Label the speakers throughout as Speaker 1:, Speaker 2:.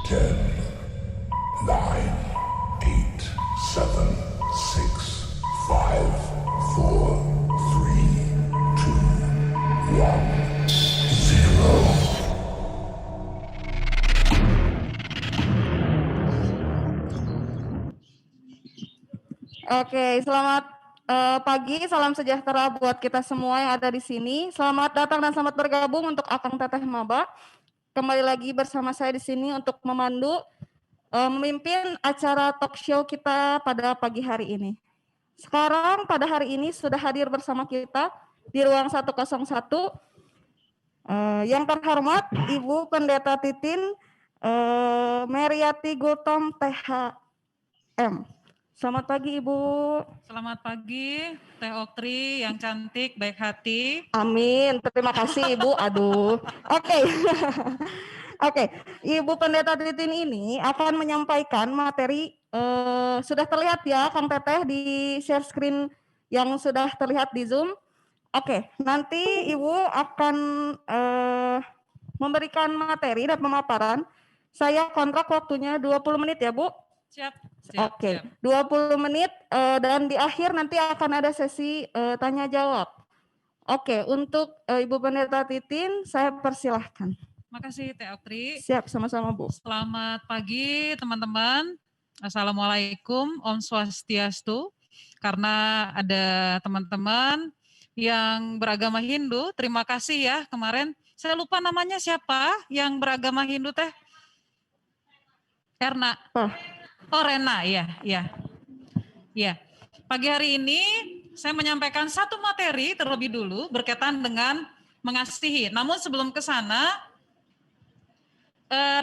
Speaker 1: 10, 9, 8, 7, 6, 5, 4, 3, 2, 1, 0.
Speaker 2: Oke, selamat pagi, salam sejahtera buat kita semua yang ada di sini. Selamat datang dan selamat bergabung untuk Akang Teteh Maba. Kembali lagi bersama saya di sini untuk memandu, memimpin acara talk show kita pada pagi hari ini. Sekarang pada hari ini sudah hadir bersama kita di ruang 101 yang terhormat Ibu Pendeta Titin Meriati Gultom THM. Selamat pagi Ibu.
Speaker 3: Selamat pagi, Teh Oktri yang cantik, baik hati.
Speaker 2: Amin, terima kasih Ibu. Aduh, oke. Oke, Ibu Pendeta Titin ini akan menyampaikan materi, sudah terlihat ya Kang Teteh di share screen yang sudah terlihat di Zoom. Oke, nanti Ibu akan memberikan materi dan pemaparan. Saya kontrak waktunya 20 menit ya Bu.
Speaker 3: Siap.
Speaker 2: Oke, 20 menit dan di akhir nanti akan ada sesi tanya jawab. Oke, untuk Ibu Pendeta Titin saya persilahkan.
Speaker 3: Makasih Teh Oktri.
Speaker 2: Siap, sama-sama Bu.
Speaker 3: Selamat pagi teman-teman. Assalamualaikum, Om Swastiastu. Karena ada teman-teman yang beragama Hindu, terima kasih ya kemarin. Saya lupa namanya siapa yang beragama Hindu Teh? Erna. Oh Rena, ya. Pagi hari ini saya menyampaikan satu materi terlebih dulu berkaitan dengan mengasihi. Namun sebelum ke sana,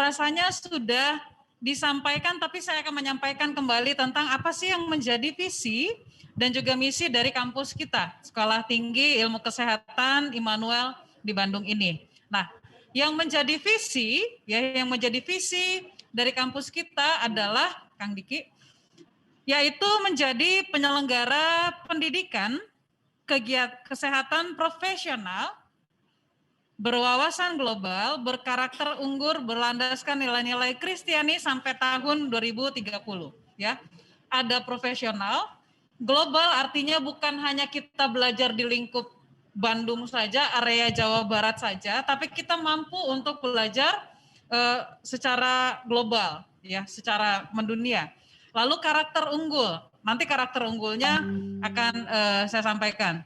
Speaker 3: rasanya sudah disampaikan, tapi saya akan menyampaikan kembali tentang apa sih yang menjadi visi dan juga misi dari kampus kita, Sekolah Tinggi Ilmu Kesehatan Immanuel di Bandung ini. Nah, yang menjadi visi dari kampus kita adalah, Kang Diki, yaitu menjadi penyelenggara pendidikan kegiatan kesehatan profesional berwawasan global, berkarakter unggul, berlandaskan nilai-nilai Kristiani sampai tahun 2030 ya. Ada profesional, global artinya bukan hanya kita belajar di lingkup Bandung saja, area Jawa Barat saja, tapi kita mampu untuk belajar secara global ya, secara mendunia. Lalu karakter unggul, nanti karakter unggulnya akan saya sampaikan.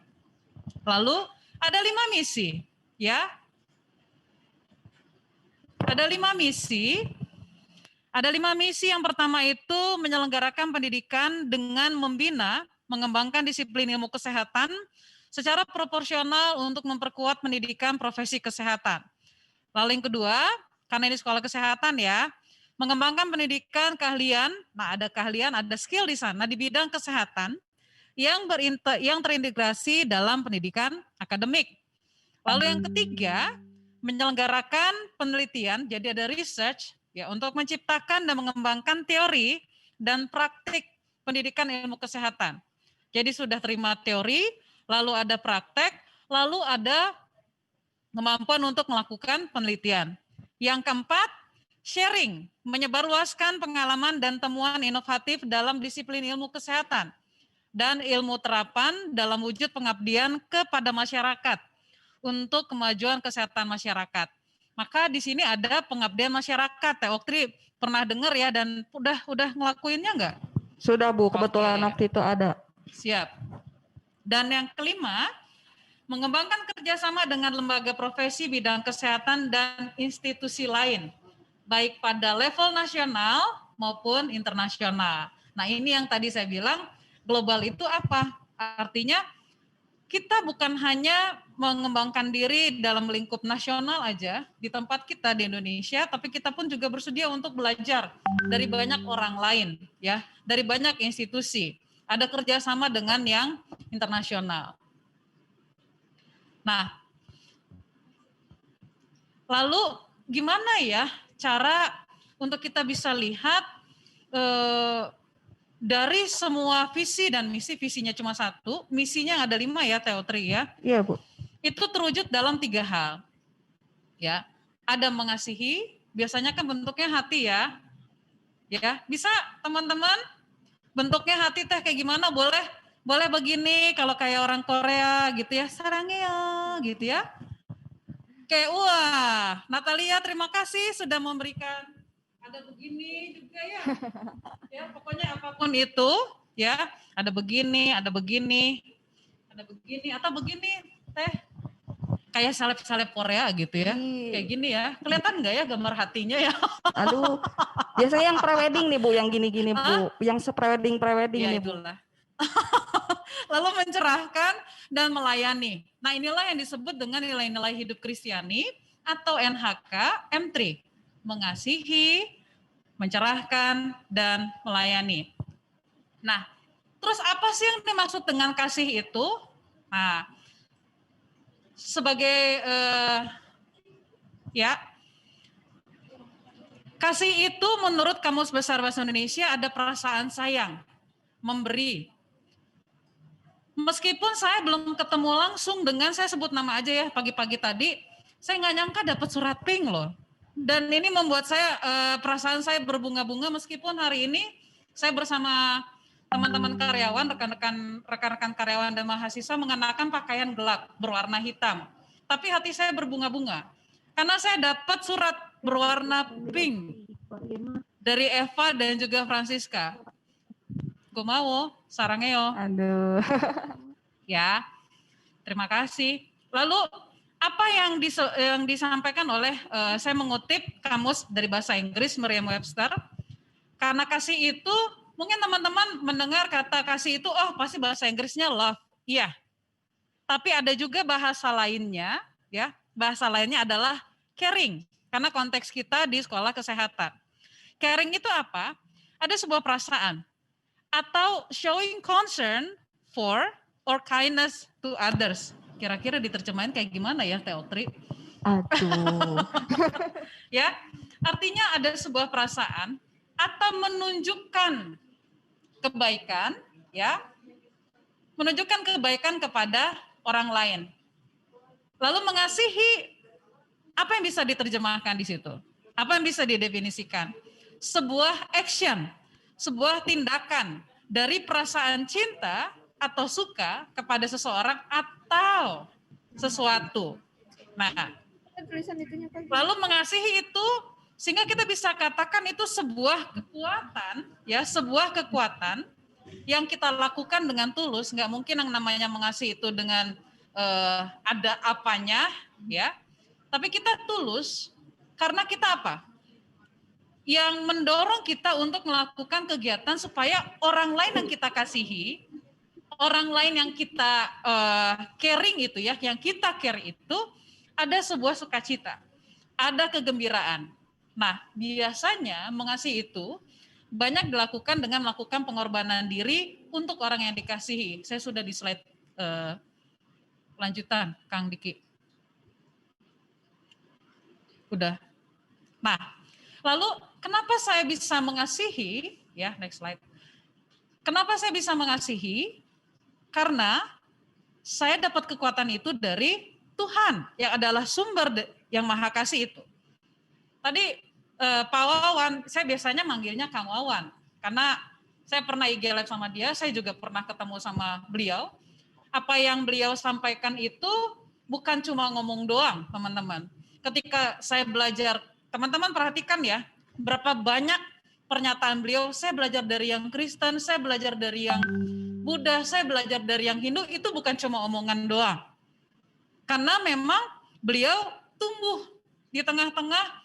Speaker 3: Lalu ada 5 misi ya. Ada 5 misi. Ada 5 misi. Yang pertama itu menyelenggarakan pendidikan dengan membina, mengembangkan disiplin ilmu kesehatan secara proporsional untuk memperkuat pendidikan profesi kesehatan. Lalu yang kedua, karena ini sekolah kesehatan ya, mengembangkan pendidikan keahlian. Nah, ada keahlian, ada skill di sana di bidang kesehatan yang terintegrasi dalam pendidikan akademik. Lalu yang ketiga, menyelenggarakan penelitian, jadi ada research ya untuk menciptakan dan mengembangkan teori dan praktik pendidikan ilmu kesehatan. Jadi sudah terima teori, lalu ada praktek, lalu ada kemampuan untuk melakukan penelitian. Yang keempat, sharing, menyebarluaskan pengalaman dan temuan inovatif dalam disiplin ilmu kesehatan dan ilmu terapan dalam wujud pengabdian kepada masyarakat untuk kemajuan kesehatan masyarakat. Maka di sini ada pengabdian masyarakat. Teh Oktri pernah dengar ya dan udah ngelakuinnya enggak?
Speaker 2: Sudah Bu, kebetulan waktu itu ada.
Speaker 3: Siap. Dan yang kelima, mengembangkan kerjasama dengan lembaga profesi bidang kesehatan dan institusi lain, baik pada level nasional maupun internasional. Nah ini yang tadi saya bilang, global itu apa? Artinya kita bukan hanya mengembangkan diri dalam lingkup nasional aja di tempat kita di Indonesia, tapi kita pun juga bersedia untuk belajar dari banyak orang lain, ya, dari banyak institusi. Ada kerjasama dengan yang internasional. Nah, lalu gimana ya cara untuk kita bisa lihat dari semua visi dan misi, visinya cuma satu, misinya ada 5 ya Teh Oktri ya.
Speaker 2: Iya Bu.
Speaker 3: Itu terwujud dalam 3 hal. Ya, ada mengasihi, biasanya kan bentuknya hati ya. Ya, bisa teman-teman bentuknya hati teh kayak gimana? Boleh begini kalau kayak orang Korea gitu ya, sarangeo gitu ya. Kayak wah, Natalia terima kasih sudah memberikan ada begini juga ya. Ya, pokoknya apapun itu ya, ada begini, atau begini teh. Kayak salep-salep Korea gitu ya. Kayak gini ya. Kelihatan nggak ya gambar hatinya ya?
Speaker 2: Aduh, biasanya yang prewedding nih Bu, yang gini-gini Bu, yang prewedding
Speaker 3: Ya
Speaker 2: nih Bu.
Speaker 3: itulah. Lalu mencerahkan dan melayani. Nah inilah yang disebut dengan nilai-nilai hidup Kristiani atau NHK M3. Mengasihi, mencerahkan, dan melayani. Nah, terus apa sih yang dimaksud dengan kasih itu? Nah, sebagai kasih itu menurut Kamus Besar Bahasa Indonesia ada perasaan sayang, memberi. Meskipun saya belum ketemu langsung dengan, saya sebut nama aja ya, pagi-pagi tadi, saya nggak nyangka dapat surat pink loh. Dan ini membuat saya, perasaan saya berbunga-bunga meskipun hari ini saya bersama teman-teman karyawan, rekan-rekan karyawan dan mahasiswa mengenakan pakaian gelap berwarna hitam. Tapi hati saya berbunga-bunga. Karena saya dapat surat berwarna pink dari Eva dan juga Francisca. Gue mau, sarangeo.
Speaker 2: Aduh.
Speaker 3: Ya, terima kasih. Lalu apa yang disampaikan oleh, saya mengutip kamus dari bahasa Inggris Merriam-Webster. Karena kasih itu, mungkin teman-teman mendengar kata kasih itu, oh pasti bahasa Inggrisnya love. Iya. Tapi ada juga bahasa lainnya, ya. Bahasa lainnya adalah caring. Karena konteks kita di sekolah kesehatan. Caring itu apa? Ada sebuah perasaan atau showing concern for or kindness to others. Kira-kira diterjemahin kayak gimana ya, Teotri?
Speaker 2: Aduh.
Speaker 3: Ya, artinya ada sebuah perasaan atau menunjukkan kebaikan, ya, menunjukkan kebaikan kepada orang lain. Lalu mengasihi, apa yang bisa diterjemahkan di situ? Apa yang bisa didefinisikan? Sebuah action, sebuah tindakan dari perasaan cinta atau suka kepada seseorang atau sesuatu. Nah, lalu mengasihi itu sehingga kita bisa katakan itu sebuah kekuatan, ya, sebuah kekuatan yang kita lakukan dengan tulus. Nggak mungkin yang namanya mengasihi itu dengan ada apanya, ya. Tapi kita tulus karena kita apa? Yang mendorong kita untuk melakukan kegiatan supaya orang lain yang kita kasihi, orang lain yang kita caring itu ya, yang kita care itu ada sebuah sukacita, ada kegembiraan. Nah, biasanya mengasihi itu banyak dilakukan dengan melakukan pengorbanan diri untuk orang yang dikasihi. Saya sudah di slide lanjutan, Kang Diki. Udah. Nah, lalu kenapa saya bisa mengasihi? Ya, next slide. Kenapa saya bisa mengasihi? Karena saya dapat kekuatan itu dari Tuhan yang adalah sumber yang maha kasih itu. Tadi Pak Wawan, saya biasanya manggilnya Kang Wawan. Karena saya pernah IG live sama dia, saya juga pernah ketemu sama beliau. Apa yang beliau sampaikan itu bukan cuma ngomong doang, teman-teman. Ketika saya belajar, teman-teman perhatikan ya, berapa banyak pernyataan beliau, saya belajar dari yang Kristen, saya belajar dari yang Buddha, saya belajar dari yang Hindu, itu bukan cuma omongan doang. Karena memang beliau tumbuh di tengah-tengah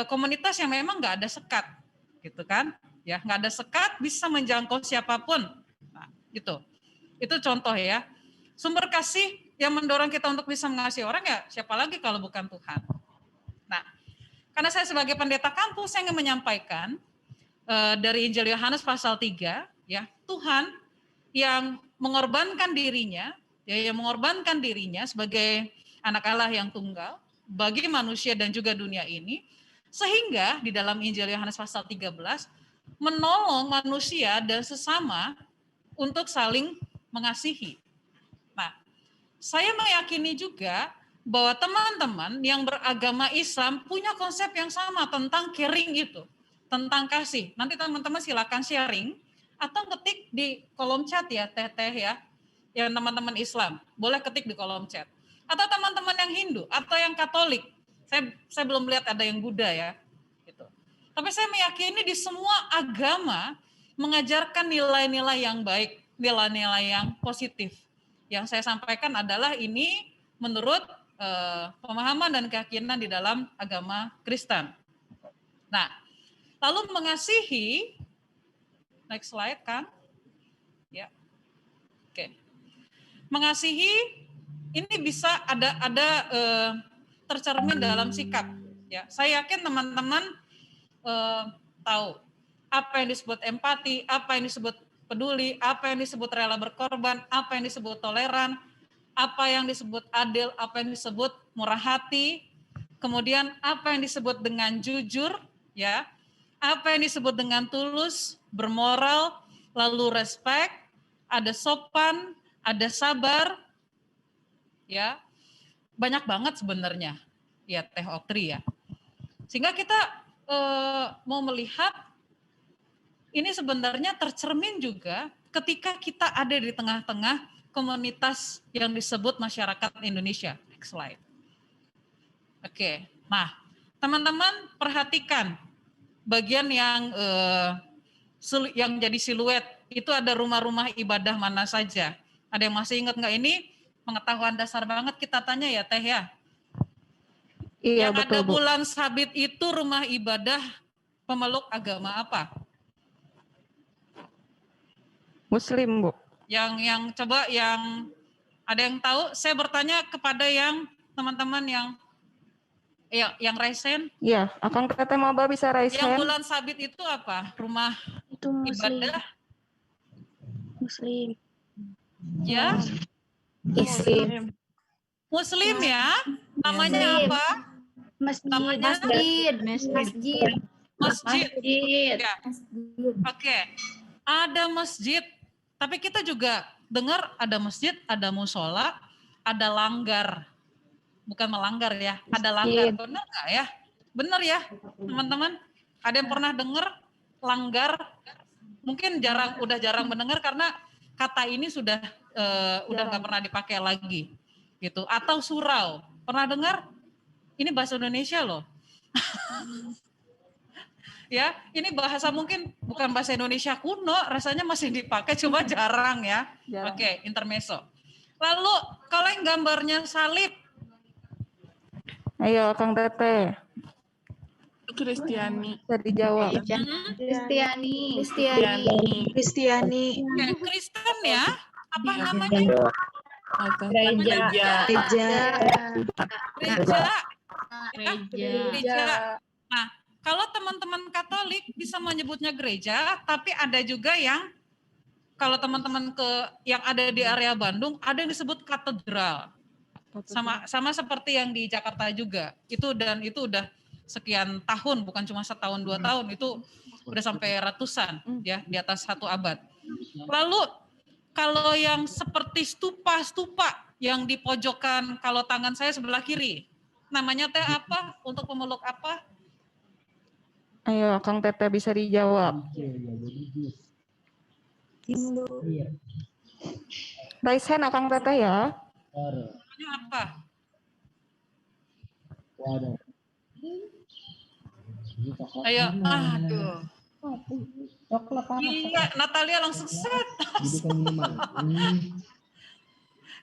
Speaker 3: komunitas yang memang nggak ada sekat, gitu kan? Ya, nggak ada sekat, bisa menjangkau siapapun. Nah, gitu. Itu contoh ya. Sumber kasih yang mendorong kita untuk bisa mengasihi orang ya siapa lagi kalau bukan Tuhan. Nah, karena saya sebagai pendeta kampus, saya ingin menyampaikan dari Injil Yohanes pasal 3, ya, Tuhan yang mengorbankan dirinya, ya, yang mengorbankan dirinya sebagai anak Allah yang tunggal bagi manusia dan juga dunia ini, sehingga di dalam Injil Yohanes pasal 13 menolong manusia dan sesama untuk saling mengasihi. Nah, saya meyakini juga bahwa teman-teman yang beragama Islam punya konsep yang sama tentang caring itu, tentang kasih. Nanti teman-teman silakan sharing atau ketik di kolom chat ya, Teteh ya, yang teman-teman Islam. Boleh ketik di kolom chat. Atau teman-teman yang Hindu atau yang Katolik. Saya belum lihat ada yang Buddha ya. Gitu. Tapi saya meyakini di semua agama mengajarkan nilai-nilai yang baik, nilai-nilai yang positif. Yang saya sampaikan adalah ini menurut pemahaman dan keyakinan di dalam agama Kristen. Nah, lalu mengasihi, next slide kan? Ya, oke. Mengasihi ini bisa ada tercermin dalam sikap. Ya, saya yakin teman-teman tahu apa yang disebut empati, apa yang disebut peduli, apa yang disebut rela berkorban, apa yang disebut toleran, apa yang disebut adil, apa yang disebut murah hati, kemudian apa yang disebut dengan jujur, ya, apa yang disebut dengan tulus, bermoral, lalu respect, ada sopan, ada sabar, ya, banyak banget sebenarnya, ya Teh Oktri ya. Sehingga kita mau melihat ini sebenarnya tercermin juga ketika kita ada di tengah-tengah komunitas yang disebut masyarakat Indonesia. Next slide. Oke, nah teman-teman perhatikan bagian yang jadi siluet itu ada rumah-rumah ibadah mana saja. Ada yang masih ingat nggak ini? Pengetahuan dasar banget kita tanya ya Teh ya.
Speaker 2: Iya,
Speaker 3: Yang
Speaker 2: betul,
Speaker 3: ada
Speaker 2: Bu.
Speaker 3: bulan sabit itu rumah ibadah pemeluk agama apa?
Speaker 2: Muslim, Bu.
Speaker 3: Yang coba yang ada yang tahu? Saya bertanya kepada yang teman-teman yang raisen.
Speaker 2: Iya, Akang Teteh Maba bisa raise
Speaker 3: Yang
Speaker 2: hand.
Speaker 3: bulan sabit itu apa? Rumah
Speaker 4: Itu Muslim.
Speaker 3: ibadah?
Speaker 4: Muslim.
Speaker 3: Ya,
Speaker 4: Muslim.
Speaker 3: Muslim ya. Namanya
Speaker 4: Muslim.
Speaker 3: apa?
Speaker 4: Masjid.
Speaker 3: Namanya
Speaker 4: Masjid.
Speaker 3: masjid.
Speaker 4: Masjid.
Speaker 3: Ya. Oke. Ada masjid. Tapi kita juga dengar ada masjid, ada musola, ada langgar. Bukan melanggar ya, ada langgar. Benar nggak ya? Benar ya, teman-teman? Ada yang pernah dengar langgar? Mungkin udah jarang mendengar karena kata ini sudah nggak pernah dipakai lagi, gitu. Atau surau, pernah dengar? Ini bahasa Indonesia loh. Ya, ini bahasa mungkin bukan bahasa Indonesia kuno, rasanya masih dipakai, cuma jarang ya.
Speaker 2: Jarang.
Speaker 3: Oke, intermezzo. Lalu kalau yang gambarnya salib,
Speaker 2: Ayo, Akang Teteh.
Speaker 5: Kristiani.
Speaker 2: Bisa dijawab.
Speaker 4: Kristiani.
Speaker 5: Kristiani.
Speaker 3: oke, Kristen ya, apa namanya?
Speaker 5: Gereja.
Speaker 3: Gereja. Gereja. Nah, kalau teman-teman Katolik bisa menyebutnya gereja, tapi ada juga yang kalau teman-teman yang ada di area Bandung, ada yang disebut katedral. Sama seperti yang di Jakarta juga. Itu udah sekian tahun, bukan cuma setahun 2 tahun, itu udah sampai ratusan ya, di atas 1 abad. Lalu kalau yang seperti stupa yang di pojokan, kalau tangan saya sebelah kiri, namanya teh apa? Untuk pemeluk apa?
Speaker 2: Ayo, Akang Teteh bisa dijawab.
Speaker 4: Hindu.
Speaker 2: Raise hand Akang Teteh ya.
Speaker 3: Namanya apa? Ayo, aduh. Iya, Natalia langsung set.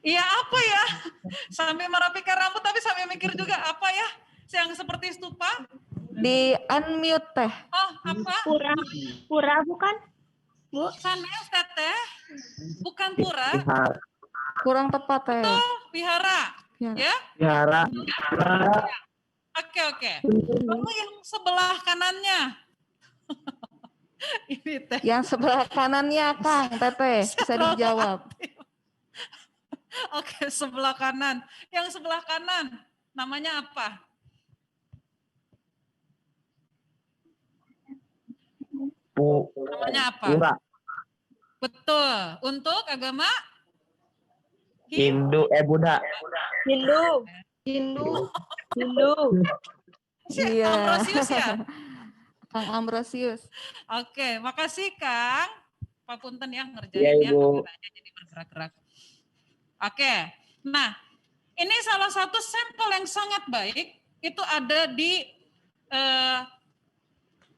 Speaker 3: Iya apa ya? Sambil merapikan rambut tapi sambil mikir juga apa ya? Yang seperti stupa?
Speaker 2: Di unmute Teh.
Speaker 3: Oh, apa?
Speaker 4: Pura bukan? Bu.
Speaker 3: Sanes Teteh. Bukan pura.
Speaker 2: Kurang tepat Teh.
Speaker 3: Vihara. Ya?
Speaker 6: Vihara.
Speaker 3: Oke. Lalu yang sebelah kanannya. Ini Teh.
Speaker 2: Yang sebelah kanannya Akang Teteh bisa dijawab.
Speaker 3: Oke, sebelah kanan. Yang sebelah kanan namanya apa? Namanya apa?
Speaker 6: Pura.
Speaker 3: Betul. Untuk agama
Speaker 6: Hindu, Buddha.
Speaker 4: Hindu. Hindu.
Speaker 2: Iya.
Speaker 3: Ambrosius ya?
Speaker 2: Kang Ambrosius.
Speaker 3: Oke, makasih Kang. Pak Punten ya
Speaker 6: Iya,
Speaker 3: ngerjainnya,
Speaker 6: Ibu.
Speaker 3: kita aja jadi bergerak-gerak. Oke, nah ini salah satu sampel yang sangat baik, itu ada di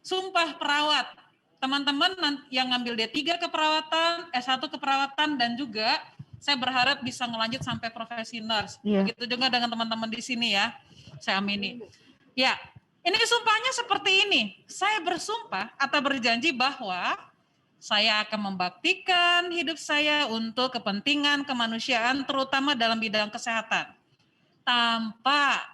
Speaker 3: Sumpah Perawat. Teman-teman yang ngambil D3 keperawatan, S1 keperawatan, dan juga saya berharap bisa ngelanjut sampai profesi nurse.
Speaker 2: Iya.
Speaker 3: Begitu juga dengan teman-teman di sini ya, saya amini. Ya, ini sumpahnya seperti ini. Saya bersumpah atau berjanji bahwa saya akan membaktikan hidup saya untuk kepentingan kemanusiaan, terutama dalam bidang kesehatan.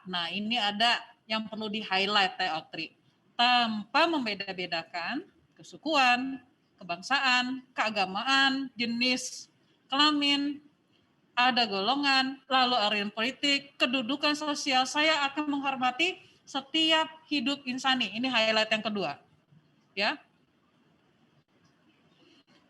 Speaker 3: Nah ini ada yang perlu di-highlight Teh Oktri. Tanpa membeda-bedakan kesukuan, kebangsaan, keagamaan, jenis, kelamin, ada golongan, lalu aliran politik, kedudukan sosial, saya akan menghormati setiap hidup insani. Ini highlight yang kedua. Ya.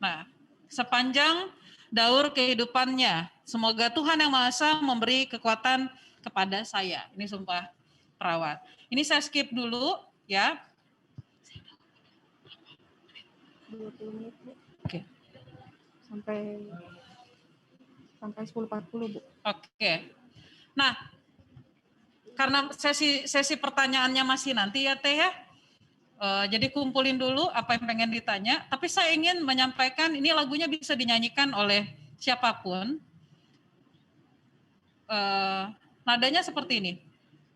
Speaker 3: Nah, sepanjang daur kehidupannya, semoga Tuhan Yang Maha Esa memberi kekuatan kepada saya. Ini sumpah perawat. Ini saya skip dulu ya.
Speaker 2: 20 menit, Bu.
Speaker 3: Oke.
Speaker 2: Sampai 10.40, Bu.
Speaker 3: Oke. Nah, karena sesi pertanyaannya masih nanti ya Teh ya. Jadi kumpulin dulu apa yang pengen ditanya, tapi saya ingin menyampaikan ini lagunya bisa dinyanyikan oleh siapapun. Nadanya seperti ini.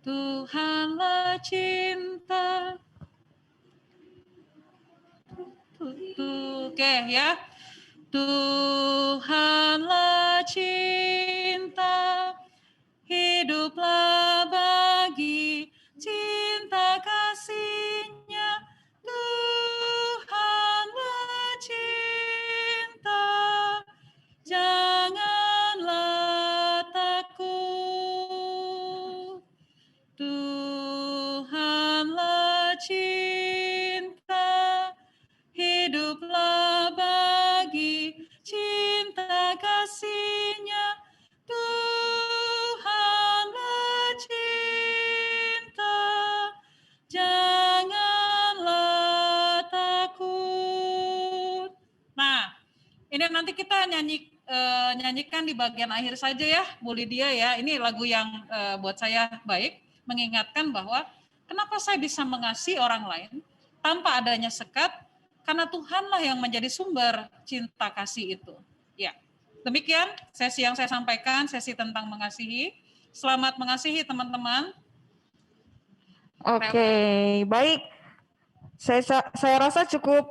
Speaker 3: Tuhanlah cinta. Oke ya. Tuhanlah cinta, hiduplah bagi cinta kasih-Nya. Tuhanlah cinta, janganlah takut. Tuhanlah cinta, hiduplah bagi cinta kasih-Nya. Tuhanlah cinta, janganlah takut. Nah, ini nanti kita nyanyikan di bagian akhir saja ya, Bu Lydia ya. Ini lagu yang buat saya baik, mengingatkan bahwa kenapa saya bisa mengasihi orang lain tanpa adanya sekat, karena Tuhanlah yang menjadi sumber cinta kasih itu. Ya, demikian sesi yang saya sampaikan, sesi tentang mengasihi. Selamat mengasihi teman-teman.
Speaker 2: Oke, baik. Saya rasa cukup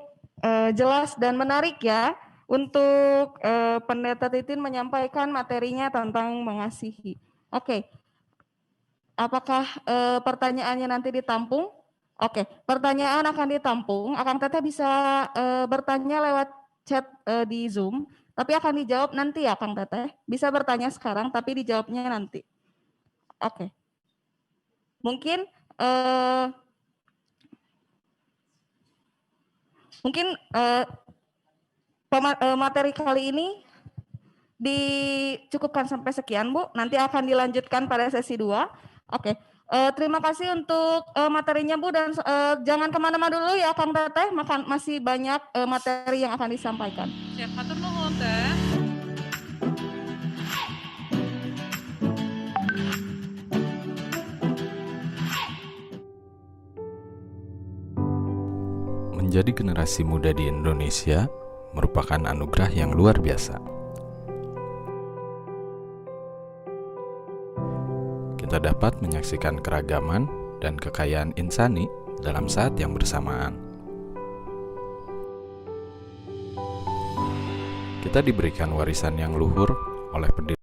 Speaker 2: jelas dan menarik ya untuk Pendeta Titin menyampaikan materinya tentang mengasihi. Oke, apakah pertanyaannya nanti ditampung? Oke, pertanyaan akan ditampung. Akang Teteh bisa bertanya lewat chat di Zoom, tapi akan dijawab nanti ya Kang Teteh. Bisa bertanya sekarang, tapi dijawabnya nanti. Oke. Mungkin materi kali ini dicukupkan sampai sekian, Bu. Nanti akan dilanjutkan pada sesi 2. Oke. Terima kasih untuk materinya, Bu, dan jangan kemana-mana dulu ya Kang Teteh, masih banyak materi yang akan disampaikan.
Speaker 3: Siap, hatur nuhun Teh.
Speaker 7: Menjadi generasi muda di Indonesia merupakan anugerah yang luar biasa. Kita dapat menyaksikan keragaman dan kekayaan insani dalam saat yang bersamaan. Kita diberikan warisan yang luhur oleh pendiri